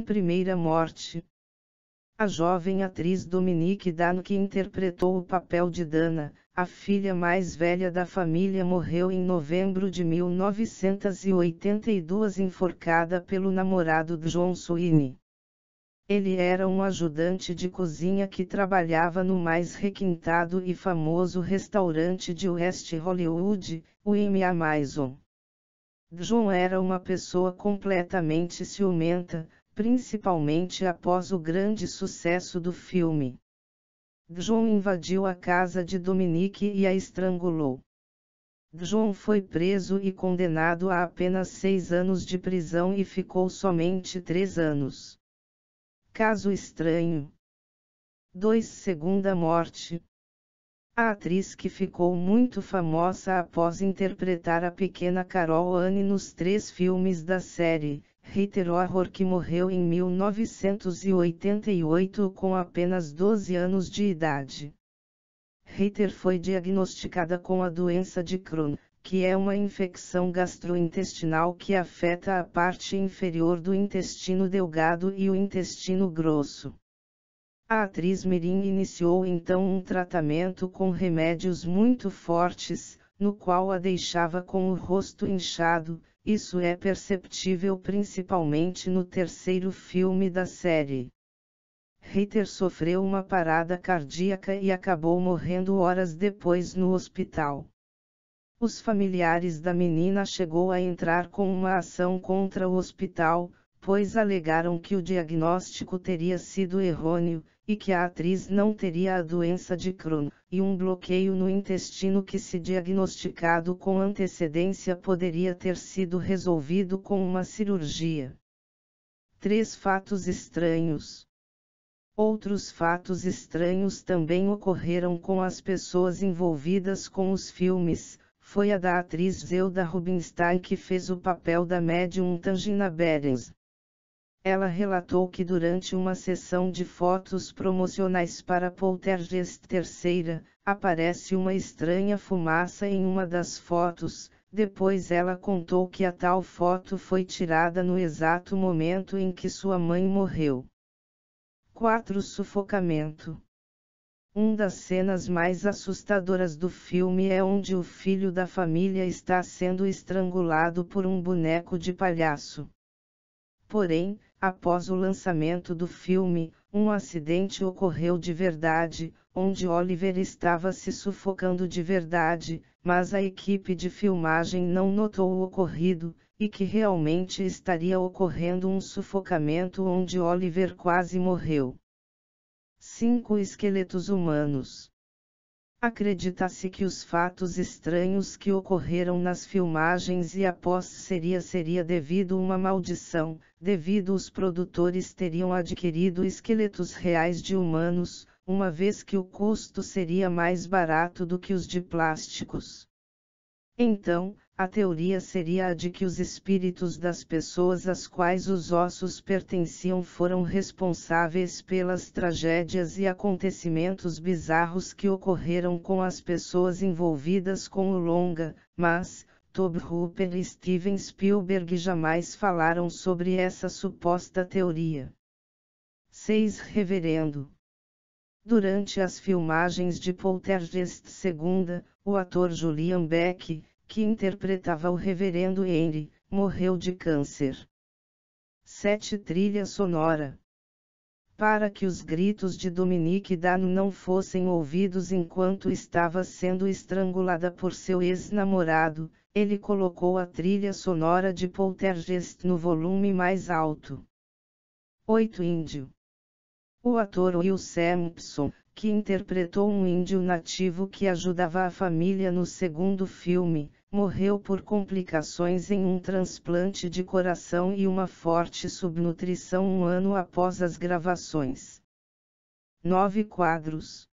Primeira morte. A jovem atriz Dominique Dano, que interpretou o papel de Dana, a filha mais velha da família, morreu em novembro de 1982 enforcada pelo namorado John Sweeney. Ele era um ajudante de cozinha que trabalhava no mais requintado e famoso restaurante de West Hollywood, o M. Amazon. John era uma pessoa completamente ciumenta, principalmente após o grande sucesso do filme. John invadiu a casa de Dominique e a estrangulou. John foi preso e condenado a apenas 6 anos de prisão e ficou somente 3 anos. Caso estranho. 2. Segunda morte. A atriz que ficou muito famosa após interpretar a pequena Carol Anne nos 3 filmes da série Heather Horror, que morreu em 1988 com apenas 12 anos de idade. Heather foi diagnosticada com a doença de Crohn, que é uma infecção gastrointestinal que afeta a parte inferior do intestino delgado e o intestino grosso. A atriz mirim iniciou então um tratamento com remédios muito fortes, no qual a deixava com o rosto inchado. Isso é perceptível principalmente no 3º filme da série. Heather sofreu uma parada cardíaca e acabou morrendo horas depois no hospital. Os familiares da menina chegou a entrar com uma ação contra o hospital, pois alegaram que o diagnóstico teria sido errôneo, e que a atriz não teria a doença de Crohn, e um bloqueio no intestino que, se diagnosticado com antecedência, poderia ter sido resolvido com uma cirurgia. 3 fatos estranhos. Outros fatos estranhos também ocorreram com as pessoas envolvidas com os filmes. Foi a da atriz Zelda Rubinstein, que fez o papel da médium Tangina Berens. Ela relatou que durante uma sessão de fotos promocionais para Poltergeist III, aparece uma estranha fumaça em uma das fotos. Depois ela contou que a tal foto foi tirada no exato momento em que sua mãe morreu. 4. Sufocamento. Uma das cenas mais assustadoras do filme é onde o filho da família está sendo estrangulado por um boneco de palhaço. Porém, após o lançamento do filme, um acidente ocorreu de verdade, onde Oliver estava se sufocando de verdade, mas a equipe de filmagem não notou o ocorrido, e que realmente estaria ocorrendo um sufocamento onde Oliver quase morreu. 5. Esqueletos humanos. Acredita-se que os fatos estranhos que ocorreram nas filmagens e após seria devido a uma maldição, devido os produtores teriam adquirido esqueletos reais de humanos, uma vez que o custo seria mais barato do que os de plásticos. Então, a teoria seria a de que os espíritos das pessoas às quais os ossos pertenciam foram responsáveis pelas tragédias e acontecimentos bizarros que ocorreram com as pessoas envolvidas com o longa, mas Tobe Hooper e Steven Spielberg jamais falaram sobre essa suposta teoria. 6. Reverendo. Durante as filmagens de Poltergeist II, o ator Julian Beck, que interpretava o Reverendo Henry, morreu de câncer. 7. Trilha sonora. Para que os gritos de Dominique Dano não fossem ouvidos enquanto estava sendo estrangulada por seu ex-namorado, ele colocou a trilha sonora de Poltergeist no volume mais alto. 8. Índio. O ator Will Sampson, que interpretou um índio nativo que ajudava a família no 2º filme, morreu por complicações em um transplante de coração e uma forte subnutrição 1 ano após as gravações. 9. Quadros.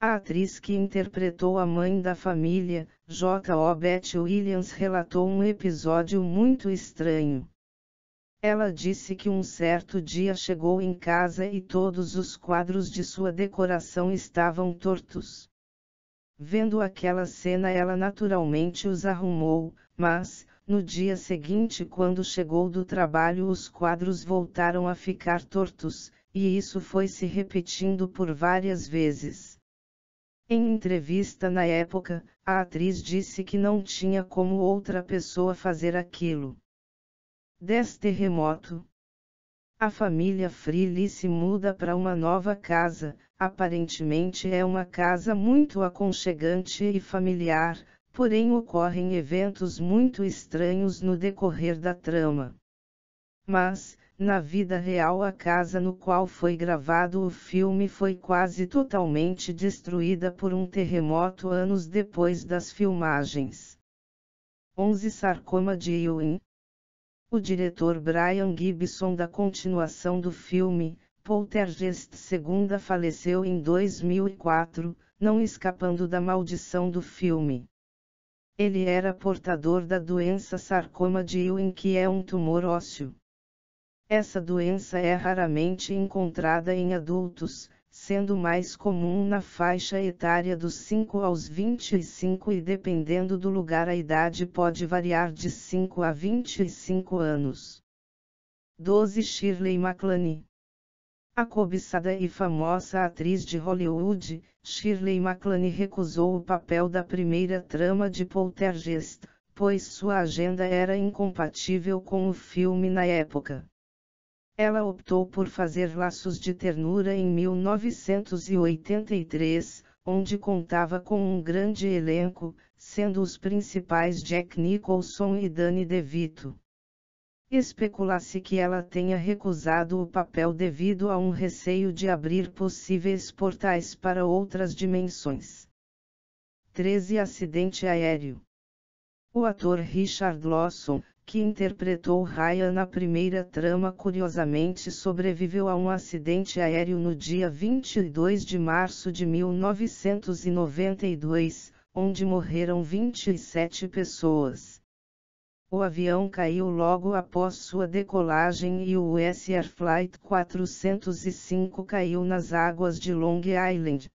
A atriz que interpretou a mãe da família, J.O. Beth Williams, relatou um episódio muito estranho. Ela disse que um certo dia chegou em casa e todos os quadros de sua decoração estavam tortos. Vendo aquela cena, ela naturalmente os arrumou, mas, no dia seguinte, quando chegou do trabalho, os quadros voltaram a ficar tortos, e isso foi se repetindo por várias vezes. Em entrevista na época, a atriz disse que não tinha como outra pessoa fazer aquilo. 10 terremoto. A família Freely se muda para uma nova casa, aparentemente é uma casa muito aconchegante e familiar, porém ocorrem eventos muito estranhos no decorrer da trama. Mas, na vida real, a casa no qual foi gravado o filme foi quase totalmente destruída por um terremoto anos depois das filmagens. 11 Sarcoma de Ewing. O diretor Brian Gibson da continuação do filme, Poltergeist II, faleceu em 2004, não escapando da maldição do filme. Ele era portador da doença sarcoma de Ewing, que é um tumor ósseo. Essa doença é raramente encontrada em adultos, sendo mais comum na faixa etária dos 5 aos 25 e dependendo do lugar a idade pode variar de 5 a 25 anos. 12 Shirley MacLaine. A cobiçada e famosa atriz de Hollywood, Shirley MacLaine recusou o papel da primeira trama de Poltergeist, pois sua agenda era incompatível com o filme na época. Ela optou por fazer Laços de Ternura em 1983, onde contava com um grande elenco, sendo os principais Jack Nicholson e Danny DeVito. Especula-se que ela tenha recusado o papel devido a um receio de abrir possíveis portais para outras dimensões. 13 Acidente aéreo. O ator Richard Lawson, que interpretou Ryan na primeira trama, curiosamente sobreviveu a um acidente aéreo no dia 22 de março de 1992, onde morreram 27 pessoas. O avião caiu logo após sua decolagem e o US Air Flight 405 caiu nas águas de Long Island,